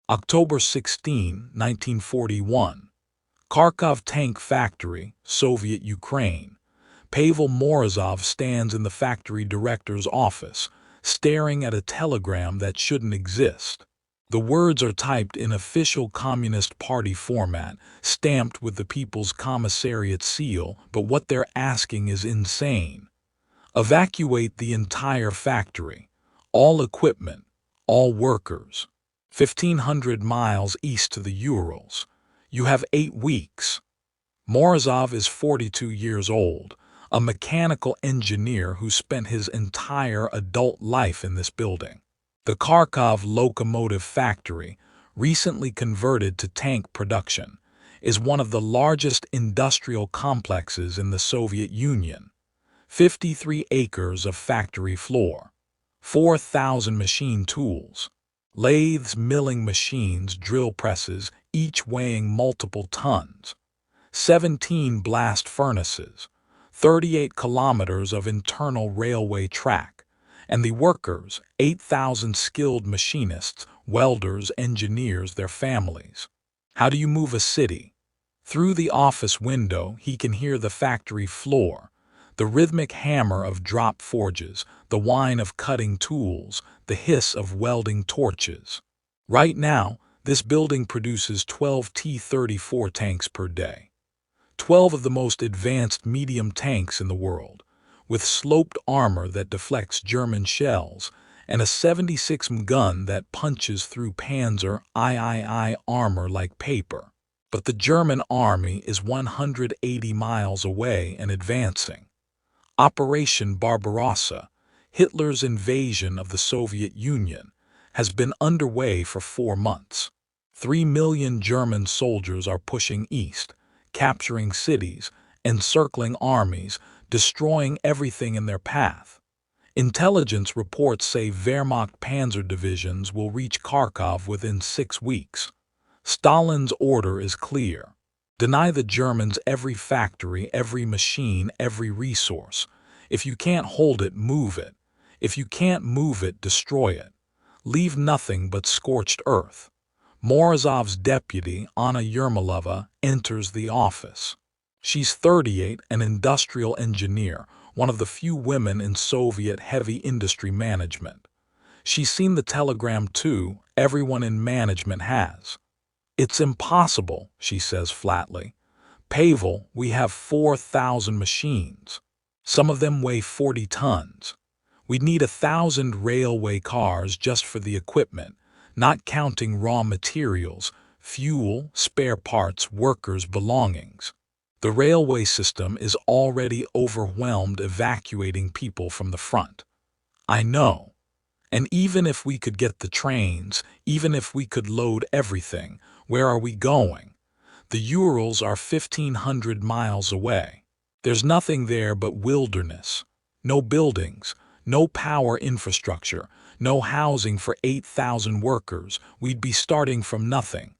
October 16, 1941. Kharkov Tank Factory, Soviet Ukraine. Pavel Morozov stands in the factory director's office, staring at a telegram that shouldn't exist. The words are typed in official Communist Party format, stamped with the People's Commissariat seal, but what they're asking is insane. Evacuate the entire factory, all equipment, all workers. 1,500 miles east to the Urals. You have 8 weeks. Morozov is 42 years old, a mechanical engineer who spent his entire adult life in this building. The Kharkov locomotive factory, recently converted to tank production, is one of the largest industrial complexes in the Soviet Union. 53 acres of factory floor, 4,000 machine tools, lathes, milling machines, drill presses, each weighing multiple tons, 17 blast furnaces, 38 kilometers of internal railway track, and the workers, 8,000 skilled machinists, welders, engineers, their families. How do you move a city? Through the office window, he can hear the factory floor, the rhythmic hammer of drop forges, the whine of cutting tools, the hiss of welding torches. Right now, this building produces 12 T-34 tanks per day. 12 of the most advanced medium tanks in the world, with sloped armor that deflects German shells, and a 76mm gun that punches through Panzer III armor like paper. But the German army is 180 miles away and advancing. Operation Barbarossa, Hitler's invasion of the Soviet Union, has been underway for 4 months. 3 million German soldiers are pushing east, capturing cities, encircling armies, destroying everything in their path. Intelligence reports say Wehrmacht panzer divisions will reach Kharkov within 6 weeks. Stalin's order is clear. Deny the Germans every factory, every machine, every resource. If you can't hold it, move it. If you can't move it, destroy it. Leave nothing but scorched earth. Morozov's deputy, Anna Yermolova, enters the office. She's 38, an industrial engineer, one of the few women in Soviet heavy industry management. She's seen the telegram too, everyone in management has. It's impossible, she says flatly. Pavel, we have 4,000 machines. Some of them weigh 40 tons. We'd need 1,000 railway cars just for the equipment, not counting raw materials, fuel, spare parts, workers' belongings. The railway system is already overwhelmed evacuating people from the front. I know. And even if we could get the trains, even if we could load everything, where are we going? The Urals are 1,500 miles away. There's nothing there but wilderness. No buildings, no power infrastructure, no housing for 8,000 workers. We'd be starting from nothing.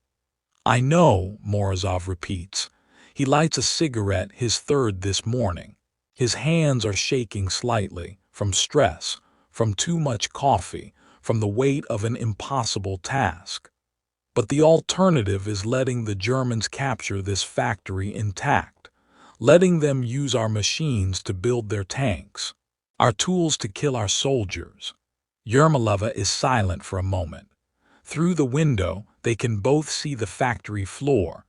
I know, Morozov repeats. He lights a cigarette, his third this morning. His hands are shaking slightly, from stress, from too much coffee, from the weight of an impossible task. But the alternative is letting the Germans capture this factory intact, letting them use our machines to build their tanks, our tools to kill our soldiers. Yermolova is silent for a moment. Through the window, they can both see the factory floor,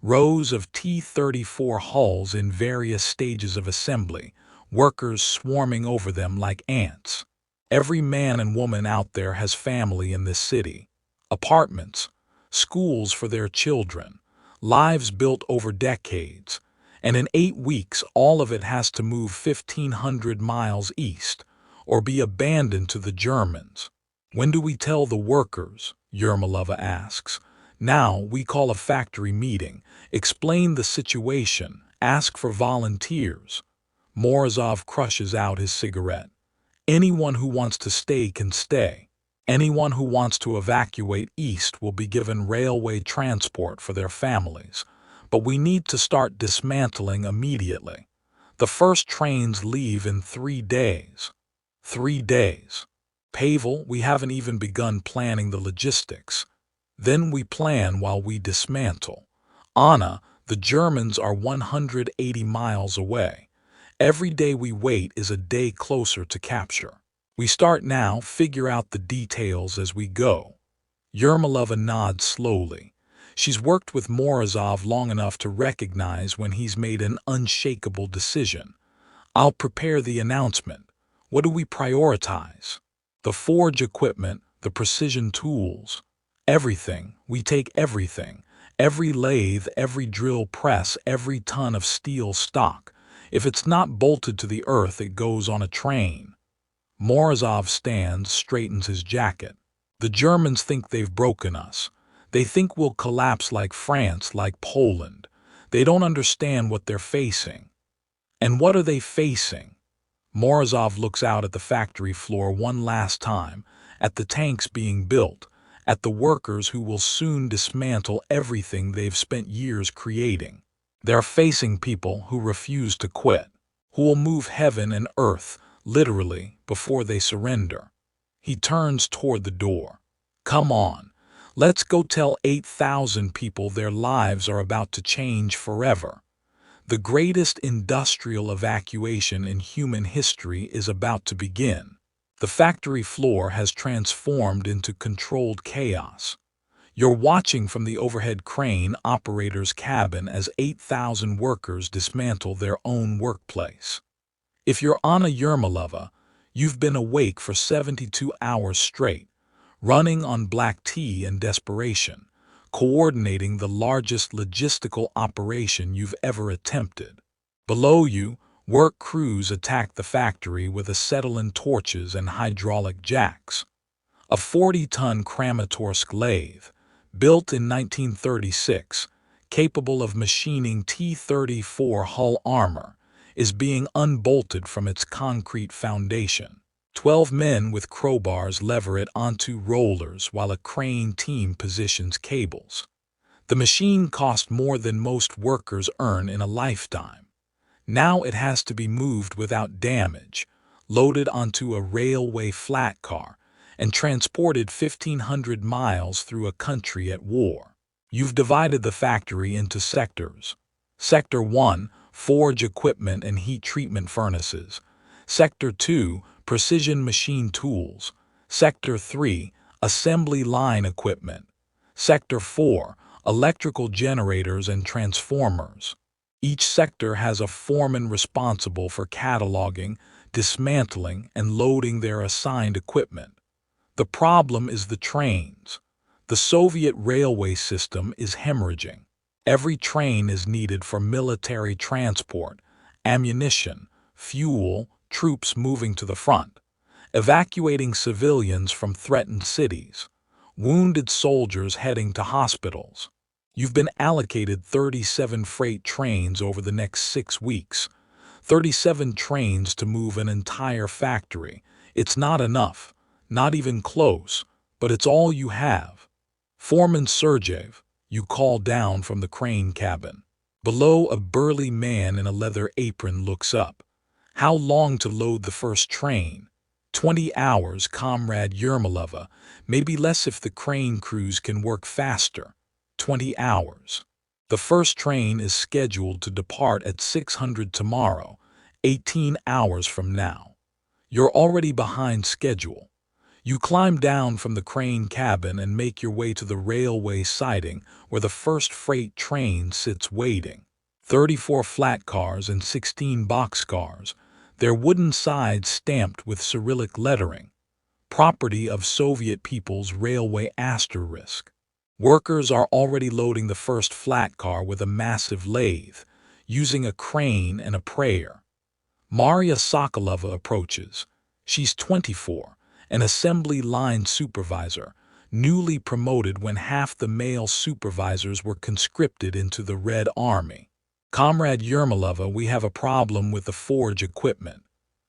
rows of T-34 hulls in various stages of assembly, workers swarming over them like ants. Every man and woman out there has family in this city, apartments, schools for their children, lives built over decades, and in 8 weeks all of it has to move 1,500 miles east or be abandoned to the Germans. When do we tell the workers? Yermolova asks. Now we call a factory meeting, explain the situation, ask for volunteers. Morozov crushes out his cigarette. Anyone who wants to stay can stay. Anyone who wants to evacuate east will be given railway transport for their families. But we need to start dismantling immediately. The first trains leave in 3 days. 3 days. Pavel, we haven't even begun planning the logistics. Then we plan while we dismantle. Anna, the Germans are 180 miles away. Every day we wait is a day closer to capture. We start now, figure out the details as we go. Yermolova nods slowly. She's worked with Morozov long enough to recognize when he's made an unshakable decision. I'll prepare the announcement. What do we prioritize? The forge equipment, the precision tools. Everything. We take everything. Every lathe, every drill press, every ton of steel stock. If it's not bolted to the earth, it goes on a train. Morozov stands, straightens his jacket. The Germans think they've broken us. They think we'll collapse like France, like Poland. They don't understand what they're facing. And what are they facing? Morozov looks out at the factory floor one last time, at the tanks being built, at the workers who will soon dismantle everything they've spent years creating. They're facing people who refuse to quit, who will move heaven and earth, literally, before they surrender. He turns toward the door. Come on, let's go tell 8,000 people their lives are about to change forever. The greatest industrial evacuation in human history is about to begin. The factory floor has transformed into controlled chaos. You're watching from the overhead crane operator's cabin as 8,000 workers dismantle their own workplace. If you're Anna Yermolova, you've been awake for 72 hours straight, running on black tea and desperation, coordinating the largest logistical operation you've ever attempted. Below you, work crews attack the factory with acetylene torches and hydraulic jacks. A 40-ton Kramatorsk lathe, built in 1936, capable of machining T-34 hull armor, is being unbolted from its concrete foundation. 12 men with crowbars lever it onto rollers while a crane team positions cables. The machine cost more than most workers earn in a lifetime. Now it has to be moved without damage, loaded onto a railway flat car, and transported 1,500 miles through a country at war. You've divided the factory into sectors. Sector 1, forge equipment and heat treatment furnaces. Sector 2, precision machine tools. Sector 3, assembly line equipment. Sector 4, electrical generators and transformers. Each sector has a foreman responsible for cataloging, dismantling, and loading their assigned equipment. The problem is the trains. The Soviet railway system is hemorrhaging. Every train is needed for military transport, ammunition, fuel, troops moving to the front, evacuating civilians from threatened cities, wounded soldiers heading to hospitals. You've been allocated 37 freight trains over the next 6 weeks, 37 trains to move an entire factory. It's not enough, not even close, but it's all you have. Foreman Sergeyev, you call down from the crane cabin. Below, a burly man in a leather apron looks up. How long to load the first train? 20 hours, Comrade Yermolova. Maybe less if the crane crews can work faster. 20 hours. The first train is scheduled to depart at 600 tomorrow, 18 hours from now. You're already behind schedule. You climb down from the crane cabin and make your way to the railway siding where the first freight train sits waiting. 34 flat cars and 16 boxcars, their wooden sides stamped with Cyrillic lettering. Property of Soviet People's Railway asterisk. Workers are already loading the first flat car with a massive lathe, using a crane and a prayer. Maria Sokolova approaches. She's 24. An assembly line supervisor, newly promoted when half the male supervisors were conscripted into the Red Army. Comrade Yermolova, we have a problem with the forge equipment.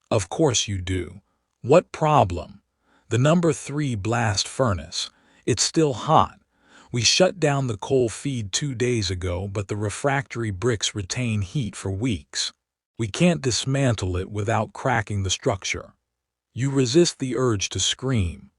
Of course you do. What problem? The number 3 blast furnace. It's still hot. We shut down the coal feed 2 days ago, but the refractory bricks retain heat for weeks. We can't dismantle it without cracking the structure. You resist the urge to scream.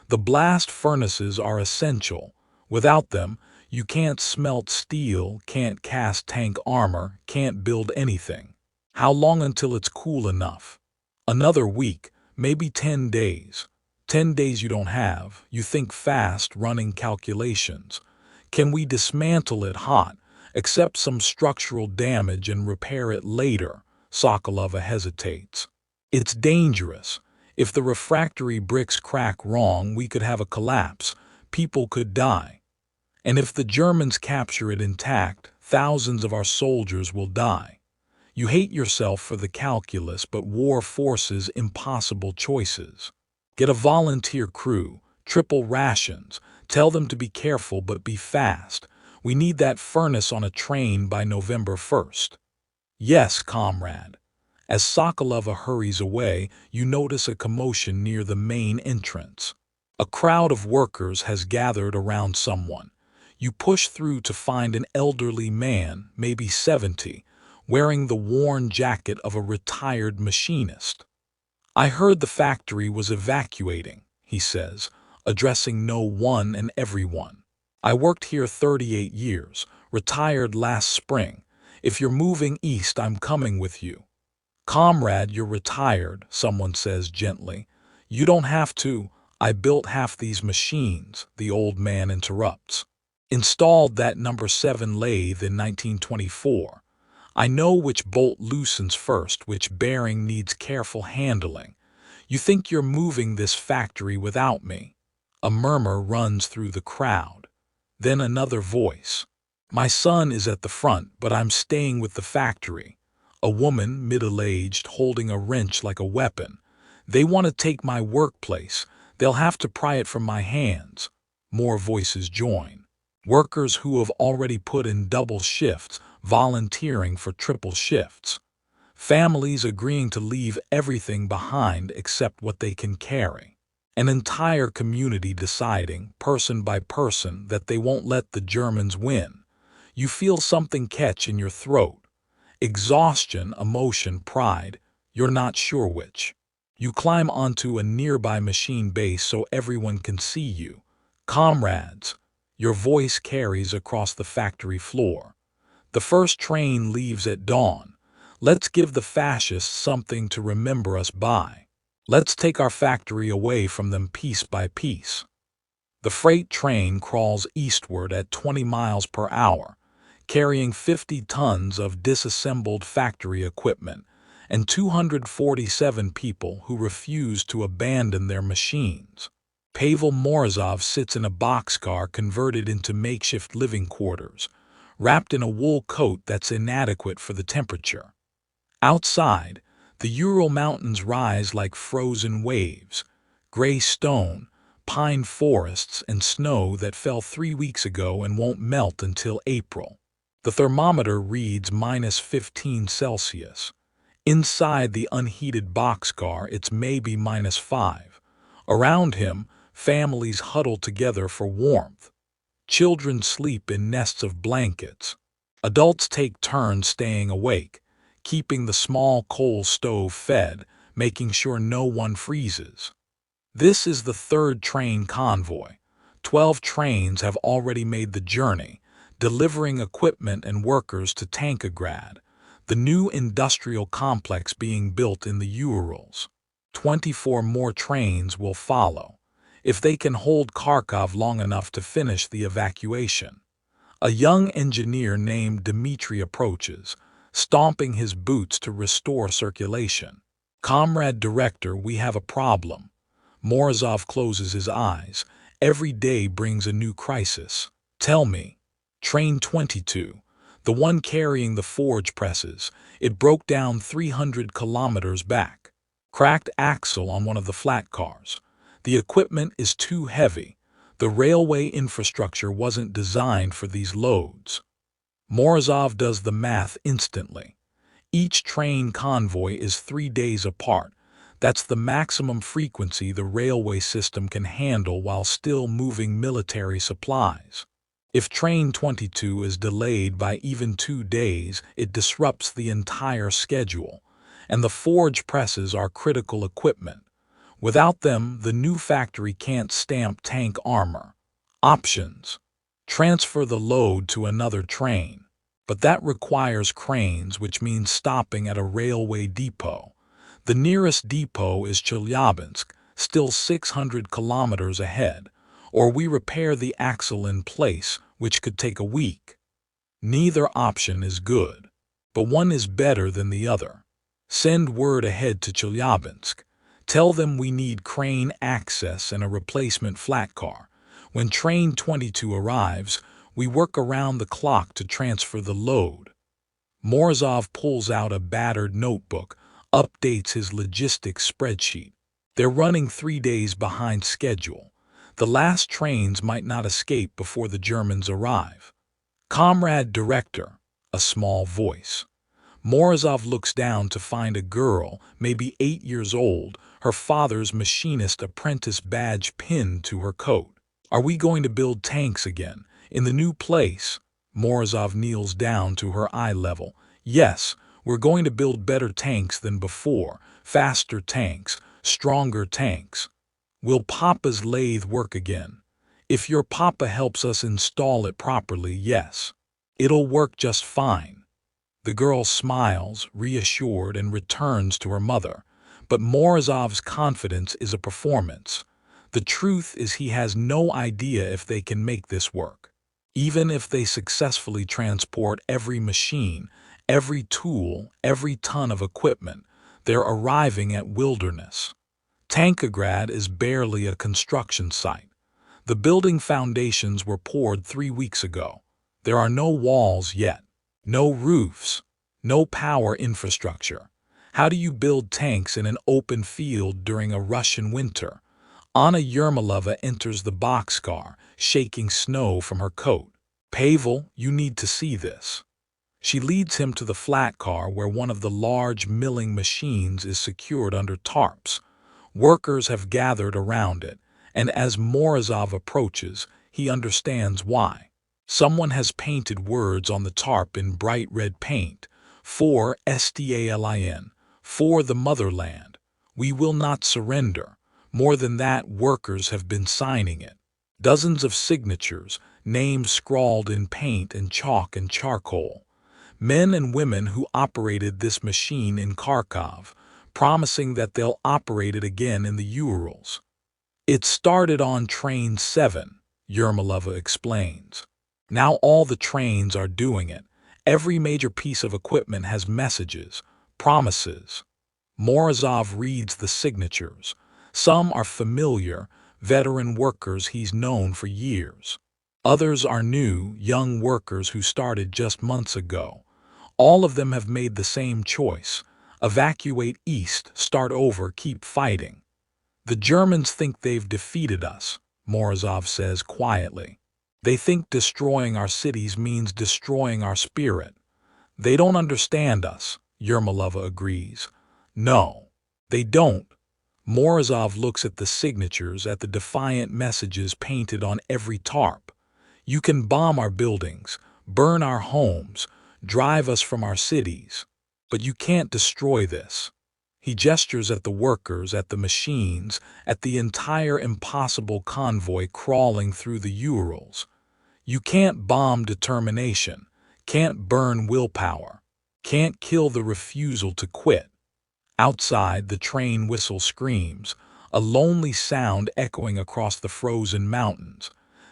The blast furnaces are essential. Without them, you can't smelt steel, can't cast tank armor, can't build anything. How long until it's cool enough? Another week, maybe 10 days. 10 days you don't have. You think fast, running calculations. Can we dismantle it hot, accept some structural damage and repair it later? Sokolova hesitates. It's dangerous. If the refractory bricks crack wrong, we could have a collapse. People could die. And if the Germans capture it intact, thousands of our soldiers will die. You hate yourself for the calculus, but war forces impossible choices. Get a volunteer crew, triple rations, tell them to be careful but be fast. We need that furnace on a train by November 1st. Yes, comrade. As Sokolova hurries away, you notice a commotion near the main entrance. A crowd of workers has gathered around someone. You push through to find an elderly man, maybe 70, wearing the worn jacket of a retired machinist. I heard the factory was evacuating, he says, addressing no one and everyone. I worked here 38 years, retired last spring. If you're moving east, I'm coming with you. Comrade, you're retired, someone says gently. You don't have to. I built half these machines, the old man interrupts. Installed that number 7 lathe in 1924. I know which bolt loosens first, which bearing needs careful handling. You think you're moving this factory without me? A murmur runs through the crowd. Then another voice. My son is at the front, but I'm staying with the factory. A woman, middle-aged, holding a wrench like a weapon. They want to take my workplace. They'll have to pry it from my hands. More voices join. Workers who have already put in double shifts, volunteering for triple shifts. Families agreeing to leave everything behind except what they can carry. An entire community deciding, person by person, that they won't let the Germans win. You feel something catch in your throat. Exhaustion, emotion, pride, you're not sure which. You climb onto a nearby machine base so everyone can see you. Comrades, your voice carries across the factory floor. The first train leaves at dawn. Let's give the fascists something to remember us by. Let's take our factory away from them piece by piece. The freight train crawls eastward at 20 miles per hour, carrying 50 tons of disassembled factory equipment and 247 people who refuse to abandon their machines. Pavel Morozov sits in a boxcar converted into makeshift living quarters, wrapped in a wool coat that's inadequate for the temperature. Outside, the Ural Mountains rise like frozen waves, gray stone, pine forests, and snow that fell 3 weeks ago and won't melt until April. The thermometer reads -15 Celsius. Inside the unheated boxcar, it's maybe -5. Around him, families huddle together for warmth. Children sleep in nests of blankets. Adults take turns staying awake, keeping the small coal stove fed, making sure no one freezes. This is the third train convoy. 12 trains have already made the journey, delivering equipment and workers to Tankograd, the new industrial complex being built in the Urals. 24 more trains will follow, if they can hold Kharkov long enough to finish the evacuation. A young engineer named Dmitri approaches, stomping his boots to restore circulation. Comrade Director, we have a problem. Morozov closes his eyes. Every day brings a new crisis. Tell me. Train 22, the one carrying the forge presses, it broke down 300 kilometers back. Cracked axle on one of the flat cars. The equipment is too heavy. The railway infrastructure wasn't designed for these loads. Morozov does the math instantly. Each train convoy is 3 days apart. That's the maximum frequency the railway system can handle while still moving military supplies. If Train 22 is delayed by even 2 days, it disrupts the entire schedule, and the forge presses are critical equipment. Without them, the new factory can't stamp tank armor. Options. Transfer the load to another train. But that requires cranes, which means stopping at a railway depot. The nearest depot is Chelyabinsk, still 600 kilometers ahead, or we repair the axle in place, which could take a week. Neither option is good, but one is better than the other. Send word ahead to Chelyabinsk. Tell them we need crane access and a replacement flat car. When train 22 arrives, we work around the clock to transfer the load. Morozov pulls out a battered notebook, updates his logistics spreadsheet. They're running 3 days behind schedule. The last trains might not escape before the Germans arrive. Comrade Director, a small voice. Morozov looks down to find a girl, maybe 8 years old, her father's machinist apprentice badge pinned to her coat. Are we going to build tanks again, in the new place? Morozov kneels down to her eye level. Yes, we're going to build better tanks than before, faster tanks, stronger tanks. Will Papa's lathe work again? If your Papa helps us install it properly, yes. It'll work just fine. The girl smiles, reassured, and returns to her mother. But Morozov's confidence is a performance. The truth is he has no idea if they can make this work. Even if they successfully transport every machine, every tool, every ton of equipment, they're arriving at wilderness. Tankograd is barely a construction site. The building foundations were poured 3 weeks ago. There are no walls yet, no roofs, no power infrastructure. How do you build tanks in an open field during a Russian winter? Anna Yermolova enters the boxcar, shaking snow from her coat. Pavel, you need to see this. She leads him to the flat car where one of the large milling machines is secured under tarps. Workers have gathered around it, and as Morozov approaches, he understands why. Someone has painted words on the tarp in bright red paint. For Stalin, for the motherland. We will not surrender. More than that, workers have been signing it. Dozens of signatures, names scrawled in paint and chalk and charcoal. Men and women who operated this machine in Kharkov, promising that they'll operate it again in the Urals. It started on train 7, Yermolova explains. Now all the trains are doing it. Every major piece of equipment has messages, promises. Morozov reads the signatures. Some are familiar, veteran workers he's known for years. Others are new, young workers who started just months ago. All of them have made the same choice. Evacuate east, start over, keep fighting. The Germans think they've defeated us, Morozov says quietly. They think destroying our cities means destroying our spirit. They don't understand us, Yermolova agrees. No, they don't. Morozov looks at the signatures, at the defiant messages painted on every tarp. You can bomb our buildings, burn our homes, drive us from our cities, but you can't destroy this. He gestures at the workers, at the machines, at the entire impossible convoy crawling through the Urals. You can't bomb determination, can't burn willpower, can't kill the refusal to quit. Outside, the train whistle screams, a lonely sound echoing across the frozen mountains.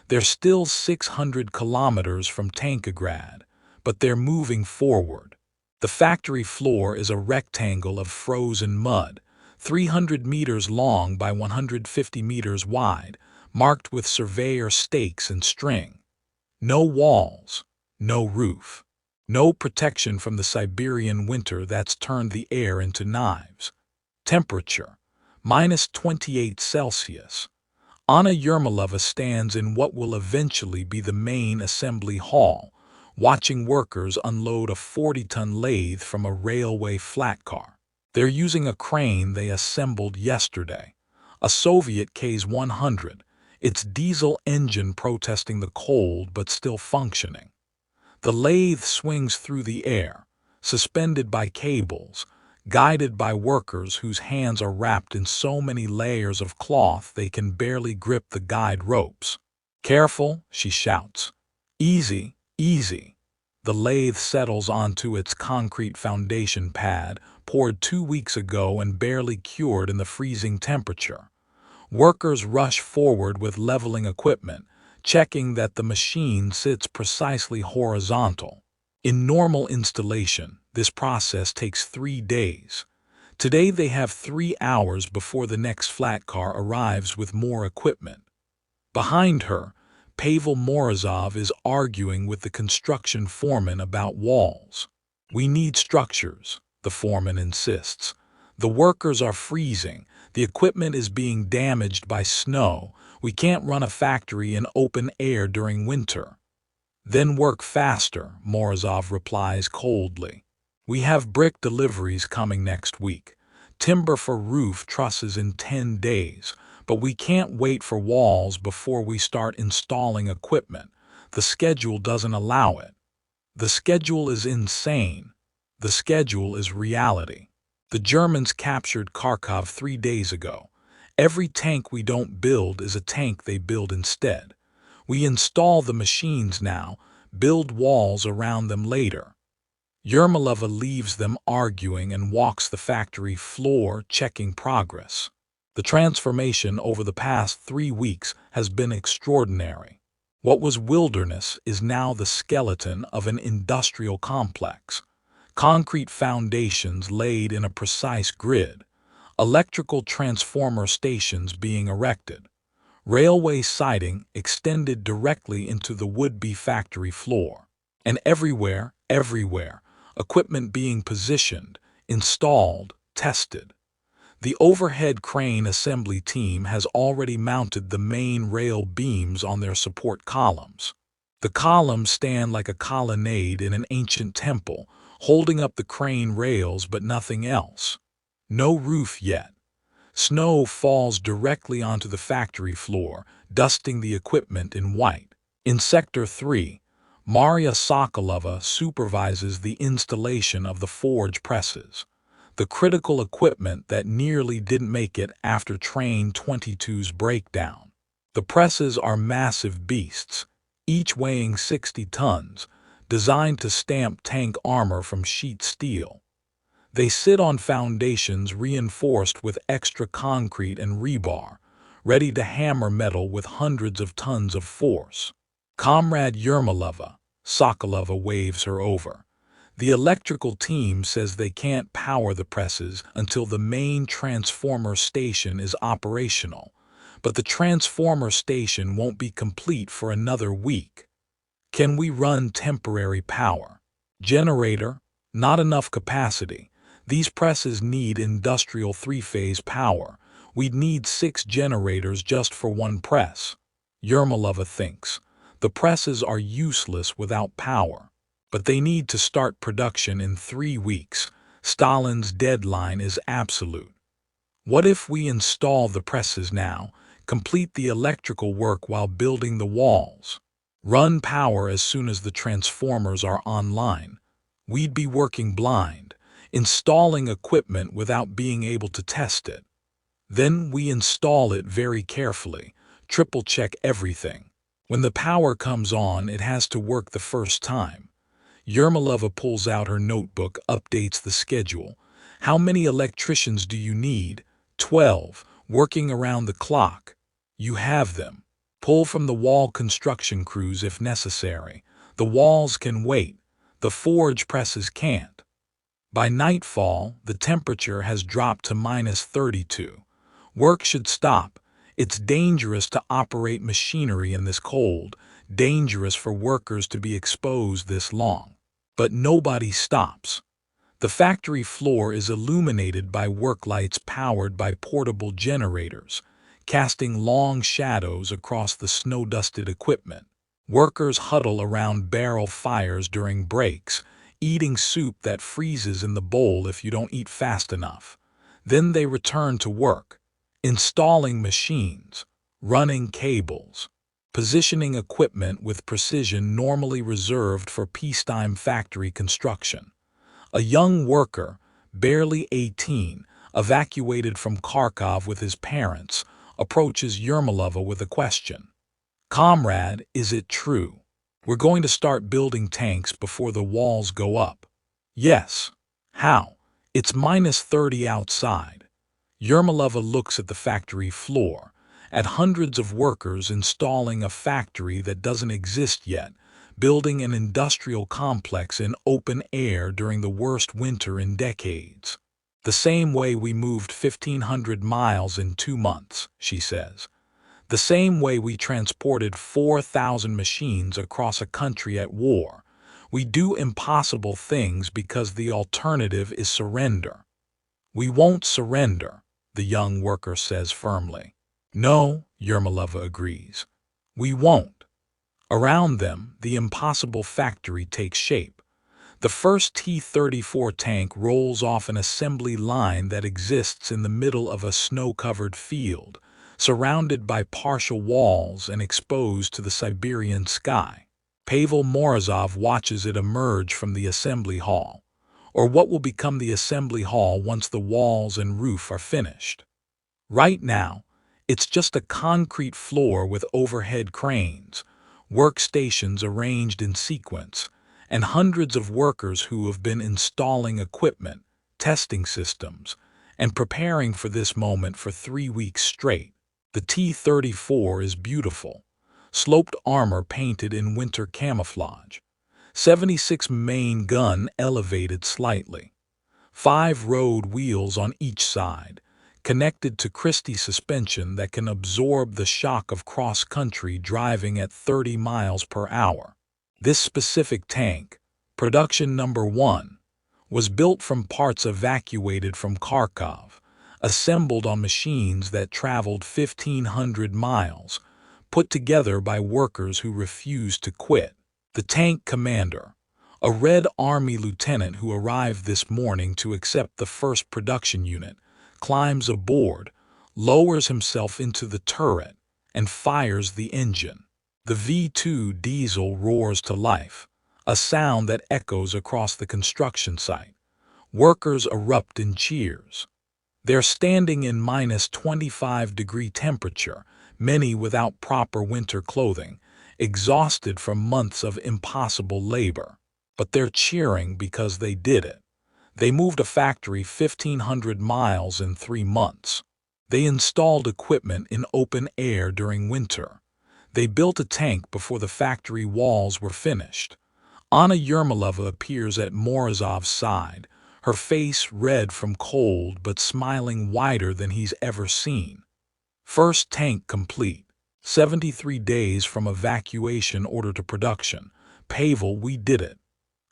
They're still 600 kilometers from Tankograd, but they're moving forward. The factory floor is a rectangle of frozen mud, 300 meters long by 150 meters wide, marked with surveyor stakes and string. No walls, no roof, no protection from the Siberian winter that's turned the air into knives. Temperature, -28 Celsius. Anna Yermolova stands in what will eventually be the main assembly hall, watching workers unload a 40-ton lathe from a railway flat car. They're using a crane they assembled yesterday, a Soviet Ks-100, its diesel engine protesting the cold but still functioning. The lathe swings through the air, suspended by cables, guided by workers whose hands are wrapped in so many layers of cloth they can barely grip the guide ropes. Careful, she shouts. Easy, easy. The lathe settles onto its concrete foundation pad, poured 2 weeks ago and barely cured in the freezing temperature. Workers rush forward with leveling equipment, checking that the machine sits precisely horizontal. In normal installation, this process takes 3 days. Today they have 3 hours before the next flat car arrives with more equipment. Behind her, Pavel Morozov is arguing with the construction foreman about walls. "We need structures," the foreman insists. "The workers are freezing. The equipment is being damaged by snow. We can't run a factory in open air during winter." "Then work faster," Morozov replies coldly. "We have brick deliveries coming next week. Timber for roof trusses in 10 days. But we can't wait for walls before we start installing equipment. The schedule doesn't allow it." The schedule is insane. The schedule is reality. The Germans captured Kharkov 3 days ago. Every tank we don't build is a tank they build instead. We install the machines now, build walls around them later. Yermolova leaves them arguing and walks the factory floor, checking progress. The transformation over the past 3 weeks has been extraordinary. What was wilderness is now the skeleton of an industrial complex. Concrete foundations laid in a precise grid, electrical transformer stations being erected, railway siding extended directly into the would-be factory floor, and everywhere, equipment being positioned, installed, tested. The overhead crane assembly team has already mounted the main rail beams on their support columns. The columns stand like a colonnade in an ancient temple, holding up the crane rails but nothing else. No roof yet. Snow falls directly onto the factory floor, dusting the equipment in white. In Sector 3, Maria Sokolova supervises the installation of the forge presses, the critical equipment that nearly didn't make it after Train 22's breakdown. The presses are massive beasts, each weighing 60 tons, designed to stamp tank armor from sheet steel. They sit on foundations reinforced with extra concrete and rebar, ready to hammer metal with hundreds of tons of force. "Comrade Yermolova," Sokolova waves her over. "The electrical team says they can't power the presses until the main transformer station is operational, but the transformer station won't be complete for another week. Can we run temporary power? Generator? Not enough capacity. These presses need industrial 3-phase power. We'd need 6 generators just for one press." Yermolova thinks. The presses are useless without power. But they need to start production in 3 weeks. Stalin's deadline is absolute. "What if we install the presses now, complete the electrical work while building the walls? Run power as soon as the transformers are online? We'd be working blind, installing equipment without being able to test it. Then we install it very carefully, triple-check everything. When the power comes on, it has to work the first time." Yermolova pulls out her notebook, updates the schedule. "How many electricians do you need?" 12, working around the clock." "You have them. Pull from the wall construction crews if necessary. The walls can wait. The forge presses can't." By nightfall, the temperature has dropped to -32. Work should stop. It's dangerous to operate machinery in this cold, dangerous for workers to be exposed this long. But nobody stops. The factory floor is illuminated by work lights powered by portable generators, casting long shadows across the snow-dusted equipment. Workers huddle around barrel fires during breaks, eating soup that freezes in the bowl if you don't eat fast enough. Then they return to work, installing machines, running cables, positioning equipment with precision normally reserved for peacetime factory construction. A young worker, barely 18, evacuated from Kharkov with his parents, approaches Yermolova with a question. "Comrade, is it true? We're going to start building tanks before the walls go up. Yes. How? It's -30 outside. Yermolova looks at the factory floor, at hundreds of workers installing a factory that doesn't exist yet, building an industrial complex in open air during the worst winter in decades. The same way we moved 1,500 miles in 2 months, she says. The same way we transported 4,000 machines across a country at war. We do impossible things because the alternative is surrender. We won't surrender, the young worker says firmly. No, Yermolova agrees. We won't. Around them, the impossible factory takes shape. The first T-34 tank rolls off an assembly line that exists in the middle of a snow-covered field, surrounded by partial walls and exposed to the Siberian sky. Pavel Morozov watches it emerge from the assembly hall, or what will become the assembly hall once the walls and roof are finished. Right now, it's just a concrete floor with overhead cranes, workstations arranged in sequence, and hundreds of workers who have been installing equipment, testing systems, and preparing for this moment for 3 weeks straight. The T-34 is beautiful, sloped armor painted in winter camouflage, 76 main gun elevated slightly, 5 road wheels on each side, connected to Christie suspension that can absorb the shock of cross-country driving at 30 miles per hour. This specific tank, production number 1, was built from parts evacuated from Kharkov, assembled on machines that traveled 1,500 miles, put together by workers who refused to quit. The tank commander, a Red Army lieutenant who arrived this morning to accept the first production unit, climbs aboard, lowers himself into the turret, and fires the engine. The V2 diesel roars to life, a sound that echoes across the construction site. Workers erupt in cheers. They're standing in -25-degree temperature, many without proper winter clothing, exhausted from months of impossible labor. But they're cheering because they did it. They moved a factory 1,500 miles in 3 months. They installed equipment in open air during winter. They built a tank before the factory walls were finished. Anna Yermolova appears at Morozov's side, her face red from cold but smiling wider than he's ever seen. First tank complete. 73 days from evacuation order to production. Pavel, we did it.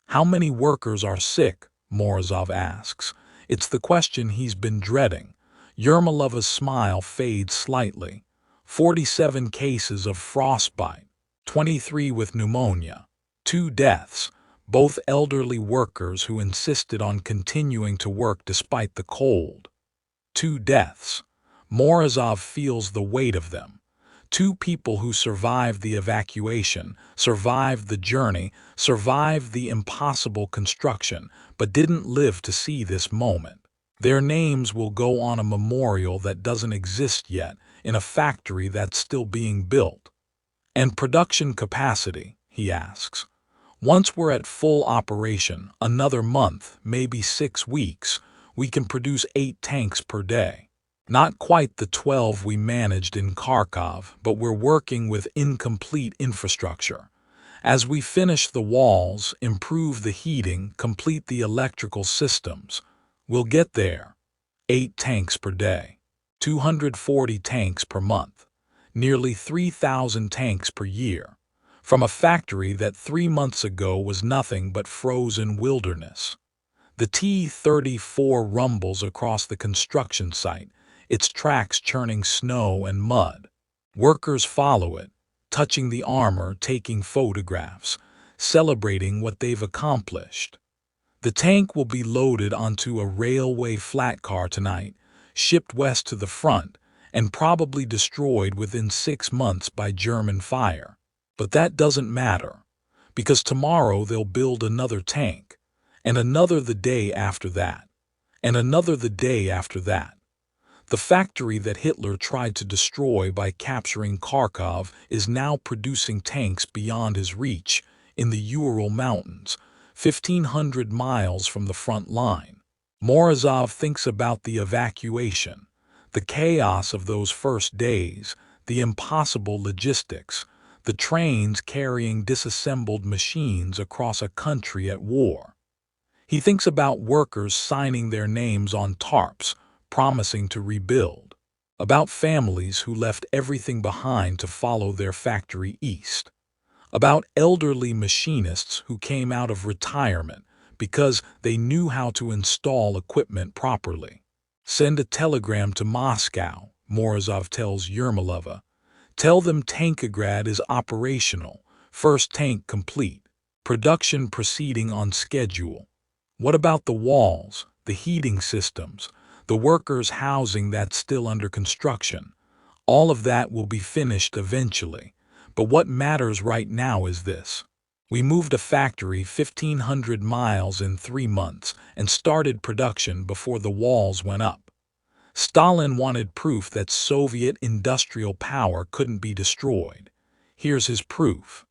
How many workers are sick? Morozov asks. It's the question he's been dreading. Yermolova's smile fades slightly. 47 cases of frostbite, 23 with pneumonia, 2 deaths, both elderly workers who insisted on continuing to work despite the cold. 2 deaths. Morozov feels the weight of them. 2 people who survived the evacuation, survived the journey, survived the impossible construction, but didn't live to see this moment. Their names will go on a memorial that doesn't exist yet, in a factory that's still being built. And production capacity, he asks. Once we're at full operation, another month, maybe 6 weeks, we can produce 8 tanks per day. Not quite the 12 we managed in Kharkov, but we're working with incomplete infrastructure. As we finish the walls, improve the heating, complete the electrical systems, we'll get there. 8 tanks per day. 240 tanks per month. Nearly 3,000 tanks per year. From a factory that 3 months ago was nothing but frozen wilderness. The T-34 rumbles across the construction site, its tracks churning snow and mud. Workers follow it, touching the armor, taking photographs, celebrating what they've accomplished. The tank will be loaded onto a railway flat car tonight, shipped west to the front, and probably destroyed within 6 months by German fire. But that doesn't matter, because tomorrow they'll build another tank, and another the day after that, and another the day after that. The factory that Hitler tried to destroy by capturing Kharkov is now producing tanks beyond his reach in the Ural Mountains, 1,500 miles from the front line. Morozov thinks about the evacuation, the chaos of those first days, the impossible logistics, the trains carrying disassembled machines across a country at war. He thinks about workers signing their names on tarps, promising to rebuild, about families who left everything behind to follow their factory east, about elderly machinists who came out of retirement because they knew how to install equipment properly. Send a telegram to Moscow, Morozov tells Yermolova. Tell them Tankograd is operational, first tank complete, production proceeding on schedule. What about the walls, the heating systems, the workers' housing that's still under construction? All of that will be finished eventually. But what matters right now is this. We moved a factory 1,500 miles in 3 months and started production before the walls went up. Stalin wanted proof that Soviet industrial power couldn't be destroyed. Here's his proof.